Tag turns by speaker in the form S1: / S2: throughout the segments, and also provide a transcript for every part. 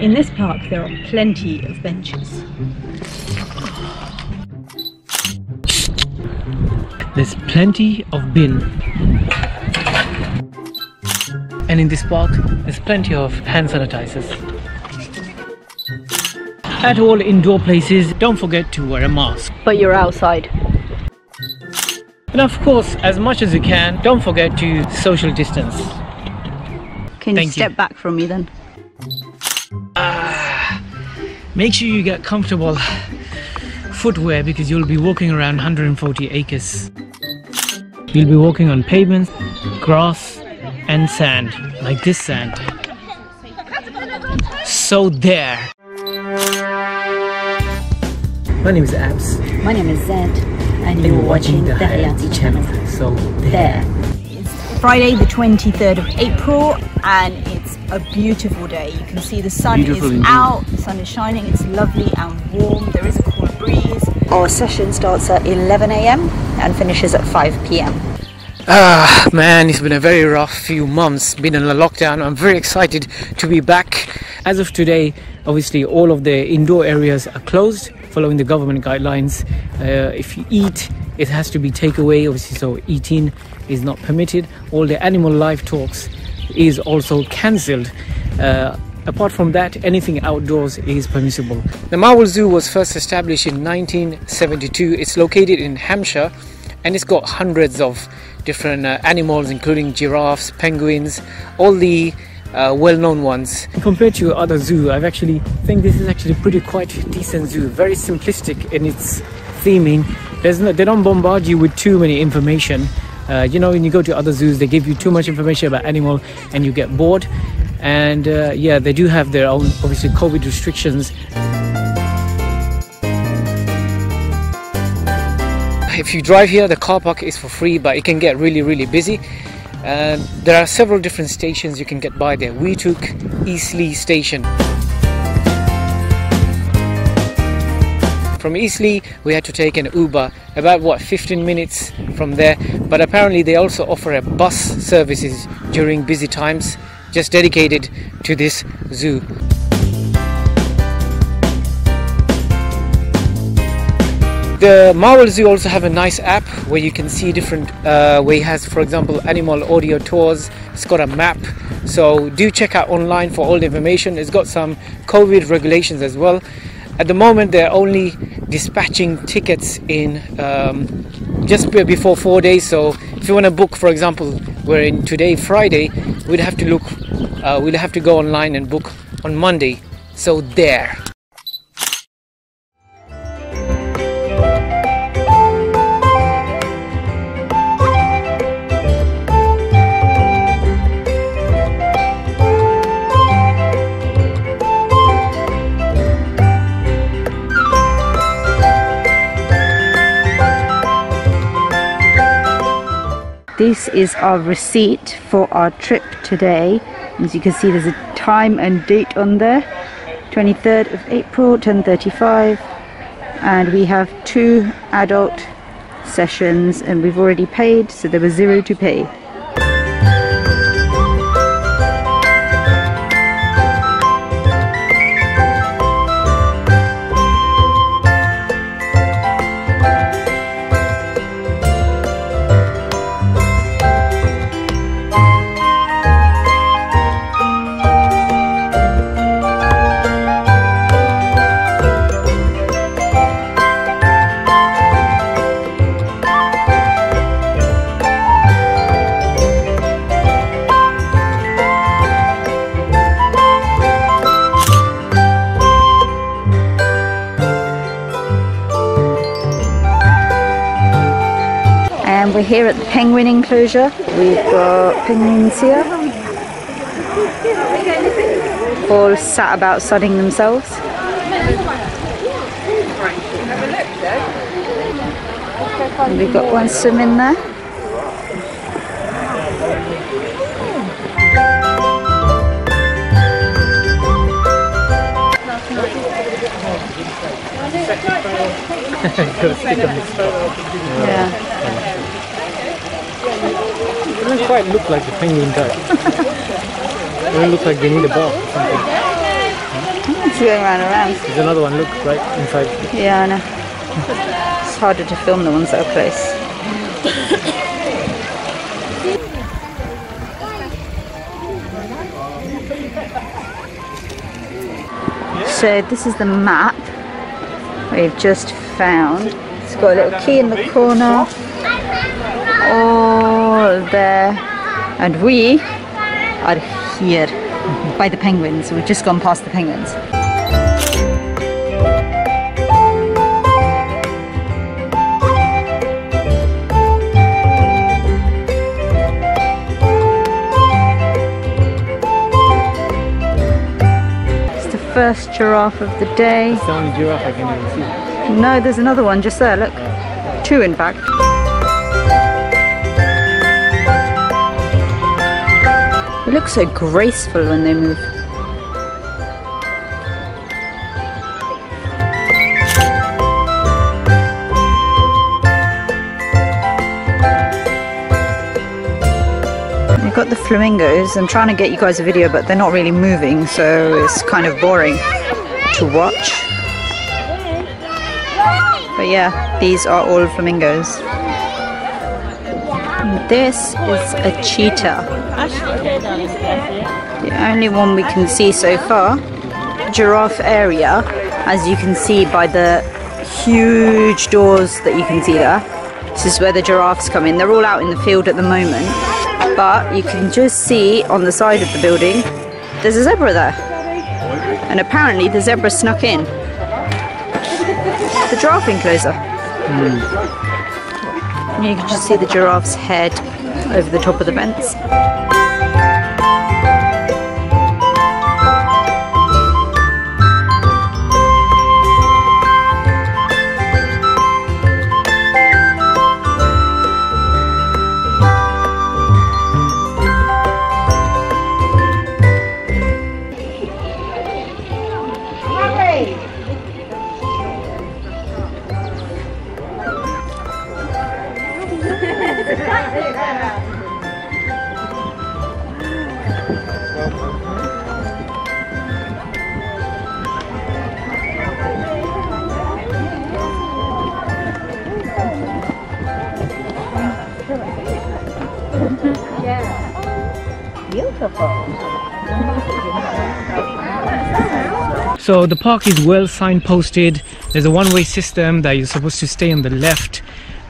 S1: In this park there are plenty of benches.
S2: There's plenty of bin. And in this park there's plenty of hand sanitizers. At all indoor places, don't forget to wear a mask.
S1: But you're outside.
S2: And of course, as much as you can, don't forget to social distance.
S1: Can you step back from me then?
S2: Make sure you get comfortable footwear because you'll be walking around 140 acres. You'll be walking on pavements, grass and sand, like this sand. So there. My name is Abs.
S1: My name is Zed and you're watching the Hayati channel.
S2: So there.
S1: It's Friday the 23rd of April and it's a beautiful day. You can see the sun is out, the sun is shining, it's lovely and warm, there is a cool breeze. Our session starts at 11 AM and finishes at 5 PM.
S2: Man, it's been a very rough few months, been in a lockdown. I'm very excited to be back. As of today, obviously all of the indoor areas are closed following the government guidelines. If you eat, it has to be takeaway, obviously, so eating is not permitted. All the animal live talks is also cancelled. Apart from that, anything outdoors is permissible. The Marwell Zoo was first established in 1972. It's located in Hampshire and it's got hundreds of different animals, including giraffes, penguins, all the well-known ones. Compared to other zoo, I actually think this is actually pretty quite decent zoo. Very simplistic in its theming. They don't bombard you with too many information. You know, when you go to other zoos, they give you too much information about animal and you get bored. And yeah, they do have their own, obviously, COVID restrictions. If you drive here, the car park is for free, but it can get really busy. There are several different stations you can get by there. We took Eastleigh station. From Eastleigh we had to take an Uber, about 15 minutes from there, but apparently they also offer a bus services during busy times just dedicated to this zoo. The Marwell Zoo also have a nice app where you can see different, where it has, for example, animal audio tours. It's got a map, so do check out online for all the information. It's got some COVID regulations as well. At the moment they're only dispatching tickets in just before 4 days, so if you want to book, for example, we're in today Friday, we'll have to go online and book on Monday. So there.
S1: This is our receipt for our trip today. As you can see, there's a time and date on there, 23rd of April, 10:35, and we have 2 adult sessions and we've already paid, so there was 0 to pay. We're here at the penguin enclosure. We've got penguins here, all sat about sunning themselves. And we've got one swimming there. Yeah.
S2: It doesn't quite look like the penguin does. It doesn't look like they need a bath or something.
S1: It's going round and round.
S2: There's another one, look, right inside.
S1: Yeah, I know. It's harder to film the ones that are close. So this is the map we've just found. It's got a little key in the corner. All there. And we are here by the penguins. We've just gone past the penguins. First giraffe of the day.
S2: It's the only giraffe I can even see.
S1: No, there's another one just there, look. Two in fact. They look so graceful when they move. Got the flamingos. I'm trying to get you guys a video, but they're not really moving, so it's kind of boring to watch. But yeah, these are all flamingos. This is a cheetah. The only one we can see so far. Giraffe area, as you can see by the huge doors that you can see there. This is where the giraffes come in. They're all out in the field at the moment. But you can just see on the side of the building, there's a zebra there. And apparently the zebra snuck in the giraffe enclosure. And you can just see the giraffe's head over the top of the fence.
S2: So the park is well signposted. There's a one-way system that you're supposed to stay on the left,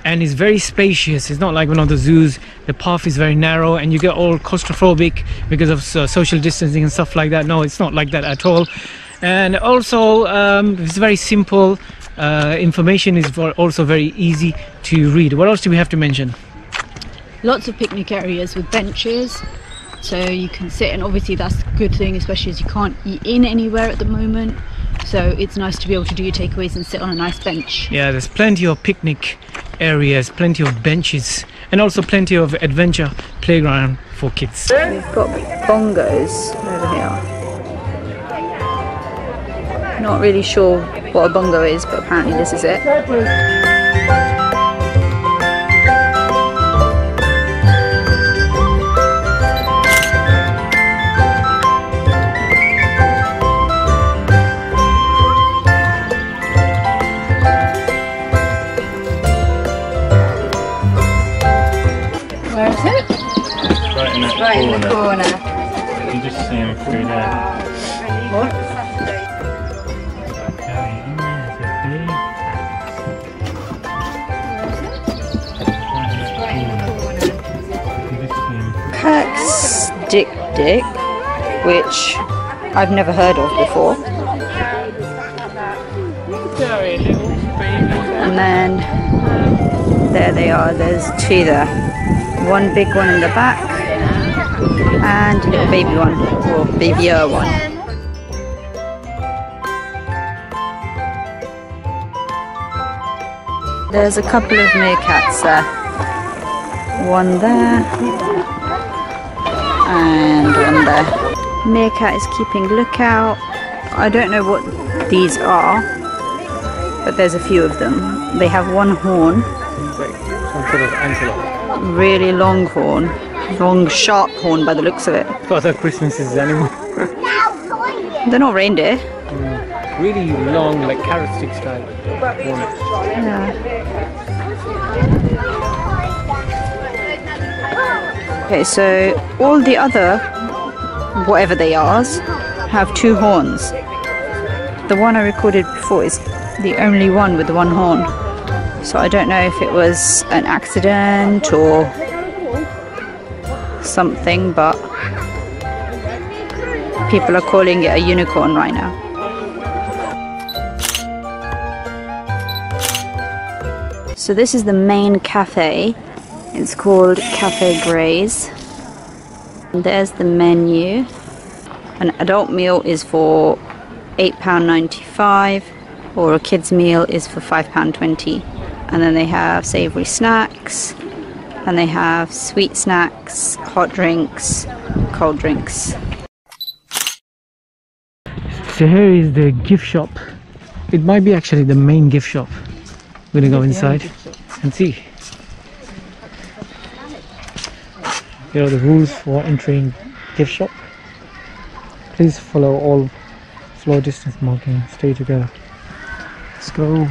S2: and it's very spacious. It's not like one of the zoos. The path is very narrow and you get all claustrophobic because of social distancing and stuff like that. No, it's not like that at all. And also it's very simple. Information is also very easy to read. What else do we have to mention?
S1: Lots of picnic areas with benches, so you can sit, and obviously that's a good thing, especially as you can't eat in anywhere at the moment, so it's nice to be able to do your takeaways and sit on a nice bench. Yeah,
S2: there's plenty of picnic areas, plenty of benches, and also plenty of adventure playground for kids.
S1: We've got bongos over here. Not really sure what a bongo is, but apparently this is it. Where is it? Right in the corner.
S3: You can just see him through there.
S1: What? Dick, which I've never heard of before. And then there they are, there's two there. One big one in the back and a little baby one, or babyer one. There's a couple of meerkats there. One there and one there. Meerkat is keeping lookout. I don't know what these are. but there's a few of them. They have one horn,
S2: Some sort of antelope.
S1: really long horn, long sharp horn by the looks of it.
S2: Father Christmas's animal.
S1: They're not reindeer.
S2: Really long, like carrot stick style horn.
S1: Yeah. Okay, so all the other, whatever they are, have two horns. The one I recorded before is the only one with the one horn. So I don't know if it was an accident or something, but people are calling it a unicorn right now. So this is the main cafe. It's called Cafe Grays. And there's the menu. An adult meal is for £8.95, or a kid's meal is for £5.20. And then they have savoury snacks, and they have sweet snacks, hot drinks, cold drinks.
S2: So here is the gift shop. It might be actually the main gift shop. We're gonna go inside and see. Here are the rules for entering gift shop. Please follow all floor distance marking. Stay together. Let's go.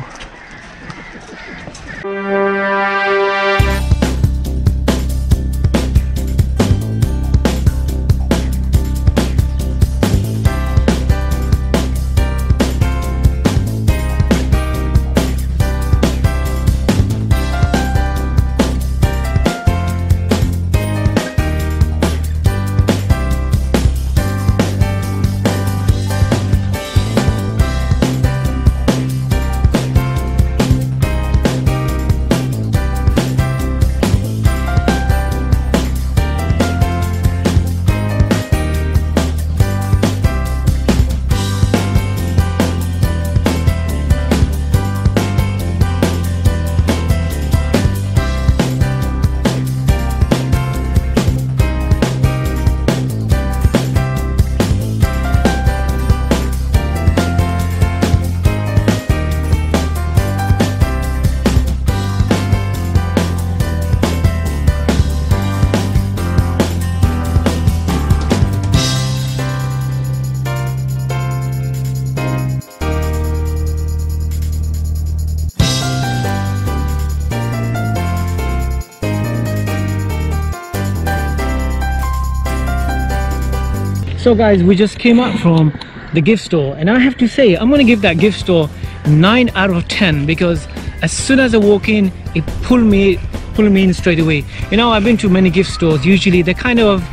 S2: So guys, we just came out from the gift store, and I have to say I'm gonna give that gift store 9 out of 10, because as soon as I walk in, it pulled me in straight away. You know, I've been to many gift stores. Usually they're kind of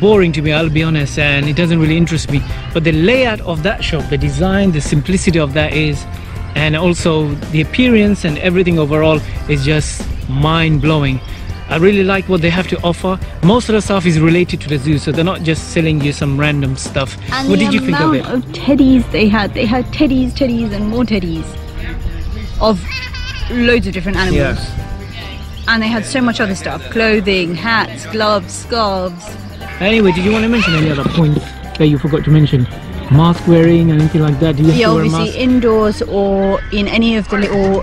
S2: boring to me, I'll be honest, and it doesn't really interest me. But the layout of that shop, the design, the simplicity of that is, and also the appearance and everything overall is just mind-blowing. I really like what they have to offer. Most of the stuff is related to the zoo, so they're not just selling you some random stuff.
S1: And
S2: what did you think of it?
S1: The amount of teddies they had teddies and more teddies of loads of different animals.
S2: Yeah.
S1: And they had so much other stuff: clothing, hats, gloves, scarves.
S2: Anyway, did you want to mention any other points that you forgot to mention? Mask wearing, anything like that? Do you have to wear a mask?
S1: Obviously indoors or in any of the little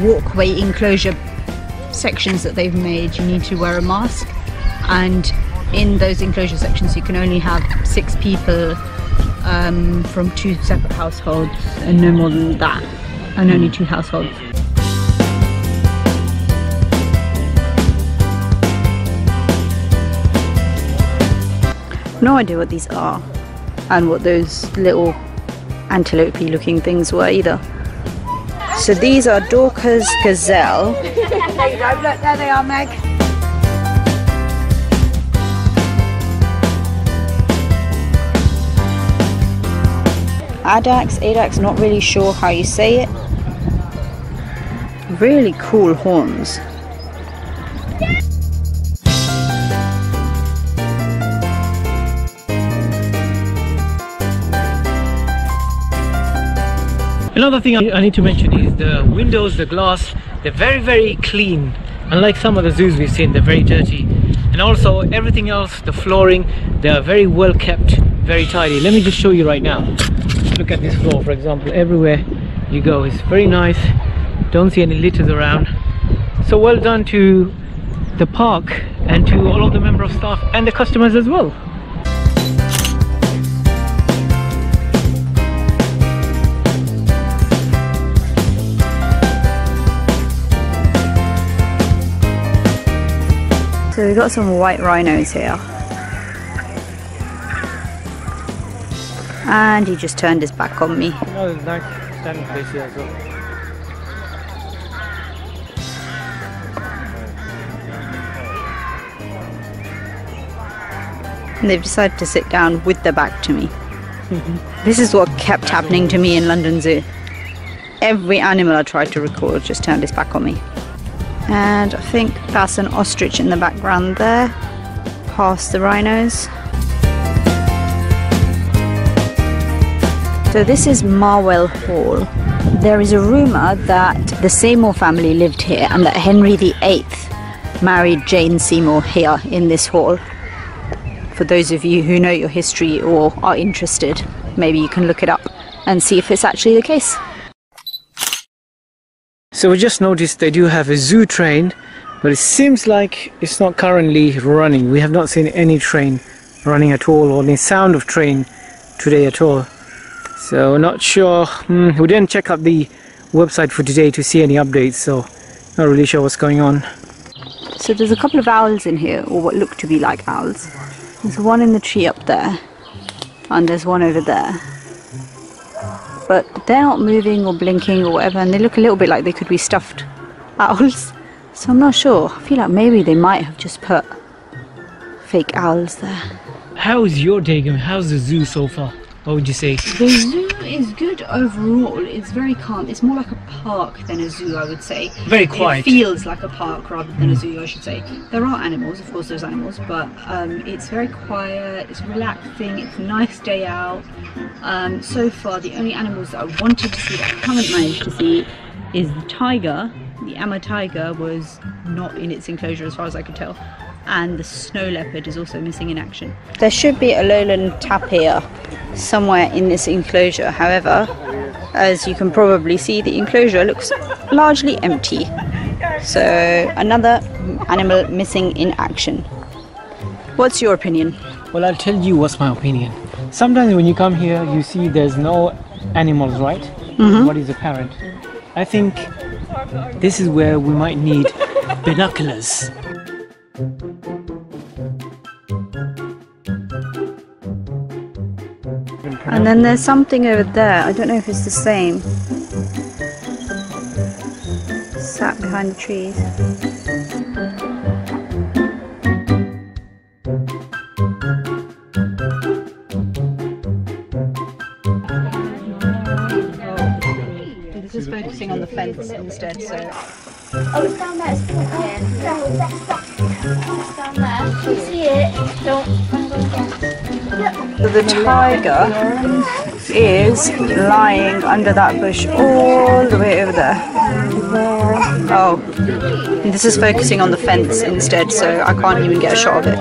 S1: walkway enclosure sections that they've made, you need to wear a mask, and in those enclosure sections you can only have 6 people from 2 separate households, and no more than that, and only 2 households. No idea what these are and what those little antelope-y looking things were either. So these are Dorcas gazelle. There you go, look, there they are, Meg. Adax, not really sure how you say it. Really cool horns.
S2: Another thing I need to mention is the windows, the glass, they're very, very clean. Unlike some of the zoos we've seen, they're very dirty. And also everything else, the flooring, they are very well kept, very tidy. Let me just show you right now. Look at this floor, for example. Everywhere you go. It's very nice. Don't see any litters around. So well done to the park and to all of the member of staff and the customers as well.
S1: So we've got some white rhinos here. And he just turned his back on me.
S2: Oh, there's a nice standing place here as well.
S1: And they've decided to sit down with their back to me. This is what kept happening to me in London Zoo. Every animal I tried to record just turned its back on me. And I think that's an ostrich in the background there, past the rhinos. So this is Marwell Hall. There is a rumour that the Seymour family lived here and that Henry VIII married Jane Seymour here in this hall. For those of you who know your history or are interested, maybe you can look it up and see if it's actually the case.
S2: So we just noticed they do have a zoo train, but it seems like it's not currently running. We have not seen any train running at all, or any sound of train today at all. So not sure. We didn't check out the website for today to see any updates, so not really sure what's going on.
S1: So there's a couple of owls in here, or what look to be like owls. There's one in the tree up there, and there's one over there. But they're not moving or blinking or whatever, and they look a little bit like they could be stuffed owls. So I'm not sure. I feel like maybe they might have just put fake owls there.
S2: How's your day going? How's the zoo so far? What would you say?
S1: The zoo is good overall. It's very calm. It's more like a park than a zoo, I would say.
S2: Very quiet.
S1: It feels like a park rather than a zoo, I should say. There are animals, of course there's animals, but it's very quiet, it's relaxing, it's a nice day out. So far, the only animals that I wanted to see that I haven't managed to see is the tiger. The Amma tiger was not in its enclosure as far as I could tell. And the snow leopard is also missing in action. There should be a lowland tapir somewhere in this enclosure. However, as you can probably see, the enclosure looks largely empty. So another animal missing in action. What's your opinion?
S2: Well, I'll tell you what's my opinion. Sometimes when you come here, you see there's no animals, right? What is apparent. I think this is where we might need binoculars.
S1: And then there's something over there. I don't know if it's the same. Sat behind the trees. This is focusing on the fence instead, so...
S4: Oh, it's down there. It's down there. You see it? Don't go again.
S1: So the tiger is lying under that bush all the way over there. Oh, this is focusing on the fence instead, so I can't even get a shot of it.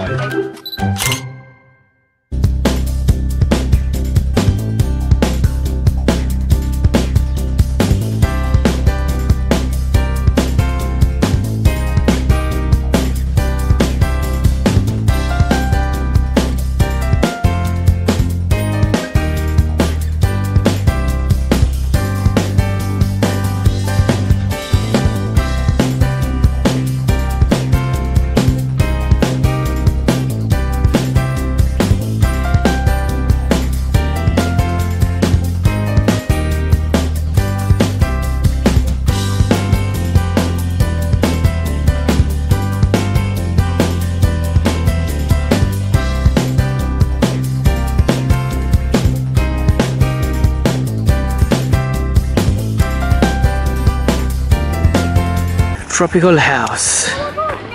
S2: Tropical house.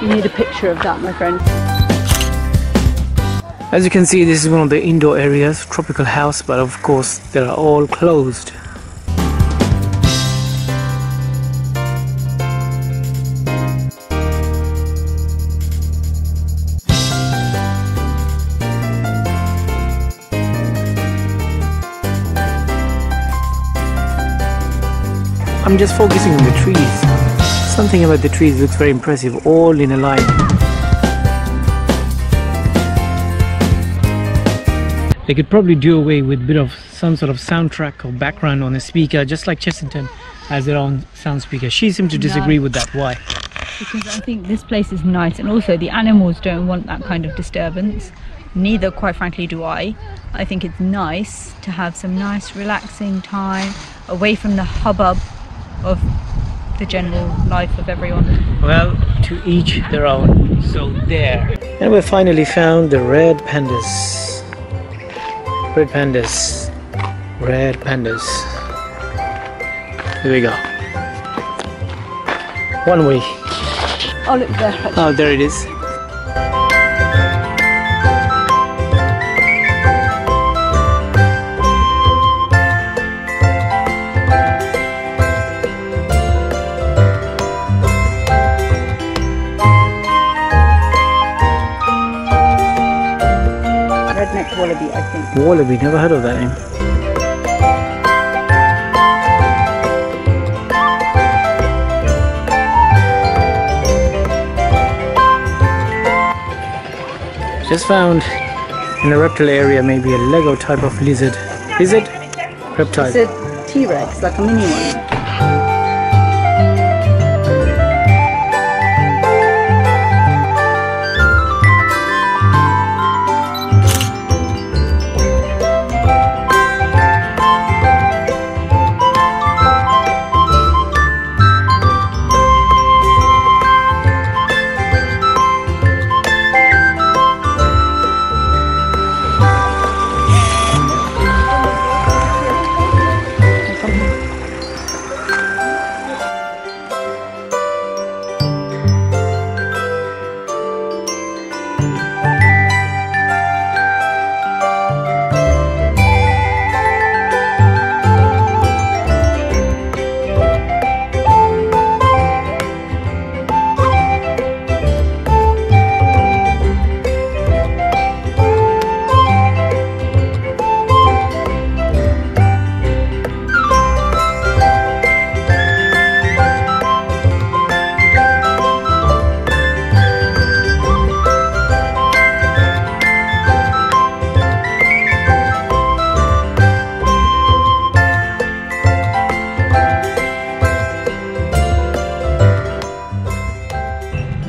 S1: You need a picture of that, my friend.
S2: As you can see, this is one of the indoor areas, tropical house, but of course they are all closed. I'm just focusing on the trees. Something about the trees looks very impressive, all in a line. They could probably do away with a bit of some sort of soundtrack or background on a speaker, just like Chessington has their own sound speaker. She seemed to disagree with that. Why?
S1: Because I think this place is nice, and also the animals don't want that kind of disturbance. Neither, quite frankly, do I. I think it's nice to have some nice relaxing time away from the hubbub of the general life of everyone.
S2: Well, to each their own. So there. And we finally found the red pandas. Red pandas. Red pandas. Here we go. One way.
S1: Oh, look there.
S2: Oh, there it is.
S1: Redneck wallaby, I think.
S2: Wallaby, never heard of that name. Just found in a reptile area maybe a Lego type of lizard. Lizard? Reptile.
S1: It's a T-Rex, like a mini one.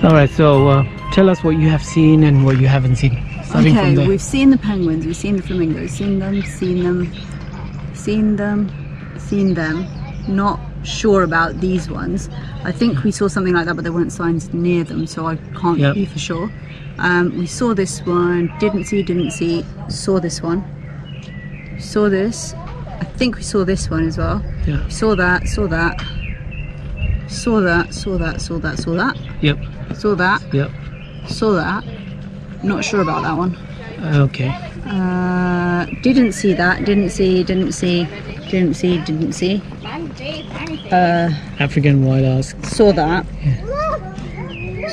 S2: Alright, so tell us what you have seen and what you haven't seen. Starting from there.
S1: We've seen the penguins, we've seen the flamingos, seen them. Not sure about these ones. I think we saw something like that, but there weren't signs near them, so I can't be for sure. We saw this one, didn't see, saw this one. Saw this. I think we saw this one as well.
S2: Yeah.
S1: Saw that. Yep. Saw that.
S2: Yep.
S1: Saw that. Not sure about that one.
S2: Okay.
S1: Didn't see that. Didn't see.
S2: African wild ask.
S1: Saw that.
S2: Yeah.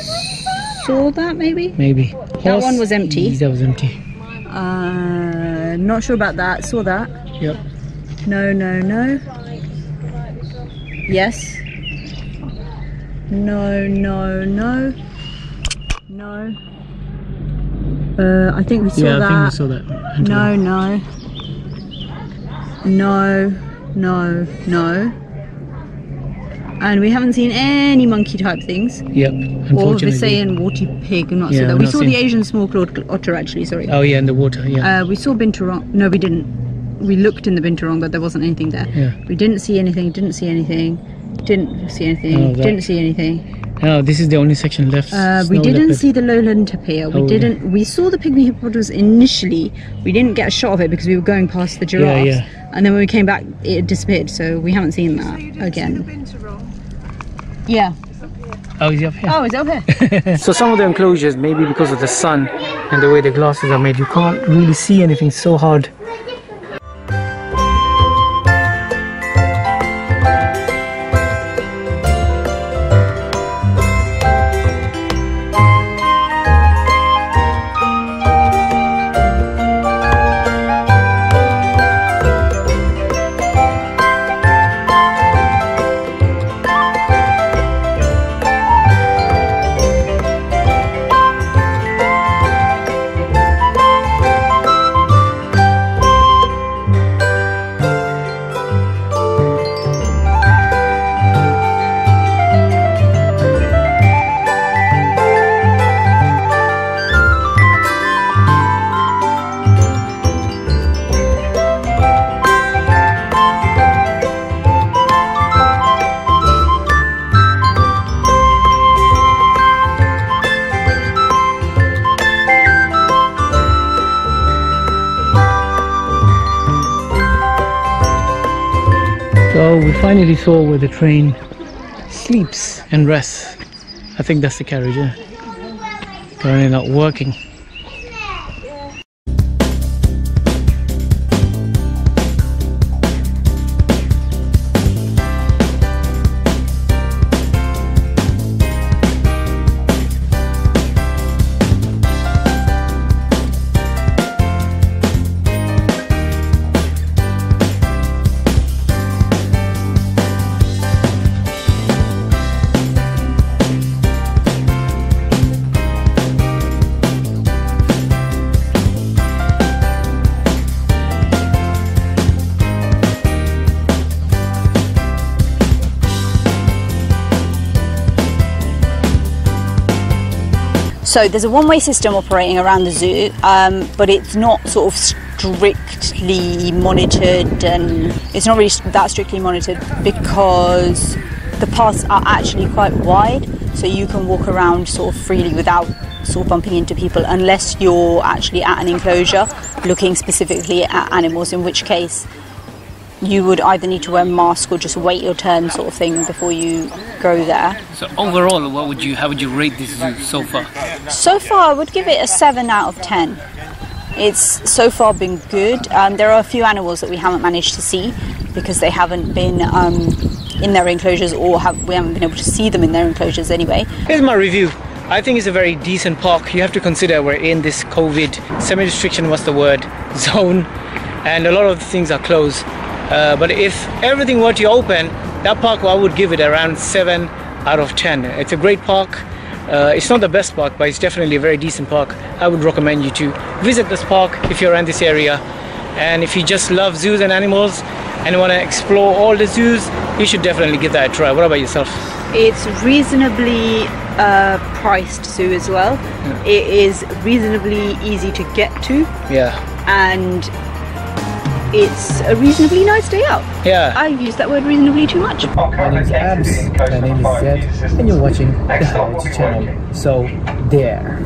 S1: Saw that maybe?
S2: Maybe.
S1: That one was empty.
S2: That was empty.
S1: Not sure about that. Saw that.
S2: Yep.
S1: No. Yes. No. I think we saw that.
S2: Yeah, I think we saw that.
S1: No. And we haven't seen any monkey type things.
S2: Yep,
S1: Or
S2: unfortunately.
S1: Visayan warty pig, not
S2: Yeah,
S1: so that.
S2: I've
S1: We
S2: not
S1: saw
S2: seen-
S1: the Asian small-clawed otter actually, sorry.
S2: Oh yeah, in the water, yeah.
S1: We saw binturong. No, we didn't. We looked in the binturong, but there wasn't anything there.
S2: Yeah.
S1: We didn't see anything.
S2: Oh, that- Oh, this is the only section left.
S1: We
S2: snow
S1: didn't
S2: leopard.
S1: see the lowland tapir. We
S2: Oh,
S1: didn't. We saw the pygmy hippopotamus initially. We didn't get a shot of it because we were going past the giraffes.
S2: Yeah.
S1: And then when we came back, it disappeared. So we haven't seen that again. Yeah.
S2: Oh, is he up here?
S1: Oh, it's up here.
S2: So some of the enclosures, maybe because of the sun and the way the glasses are made, you can't really see anything so hard. finally saw where the train sleeps and rests. I think that's the carriage, yeah. Currently not working.
S1: So there's a one-way system operating around the zoo, but it's not sort of strictly monitored, and it's not really that strictly monitored because the paths are actually quite wide, so you can walk around sort of freely without sort of bumping into people, unless you're actually at an enclosure looking specifically at animals, in which case you would either need to wear a mask or just wait your turn sort of thing before you go there.
S2: So overall, how would you rate this zoo so far?
S1: So far I would give it a 7 out of 10. It's so far been good. There are a few animals that we haven't managed to see because they haven't been in their enclosures, or we haven't been able to see them in their enclosures anyway.
S2: Here's my review. I think it's a very decent park. You have to consider we're in this COVID semi-restriction, what's the word, zone, and a lot of things are closed. But if everything were to open, that park, I would give it around 7 out of 10. It's a great park. It's not the best park, but it's definitely a very decent park. I would recommend you to visit this park if you're around this area. And if you just love zoos and animals and want to explore all the zoos, you should definitely give that a try. What about yourself?
S1: It's reasonably priced zoo as well. Yeah. It is reasonably easy to get to.
S2: Yeah.
S1: And it's a reasonably nice day out.
S2: Yeah.
S1: I use that word reasonably too much.
S2: My name is Abs, my name is Zed, and you're watching the Heritage Channel. So, there.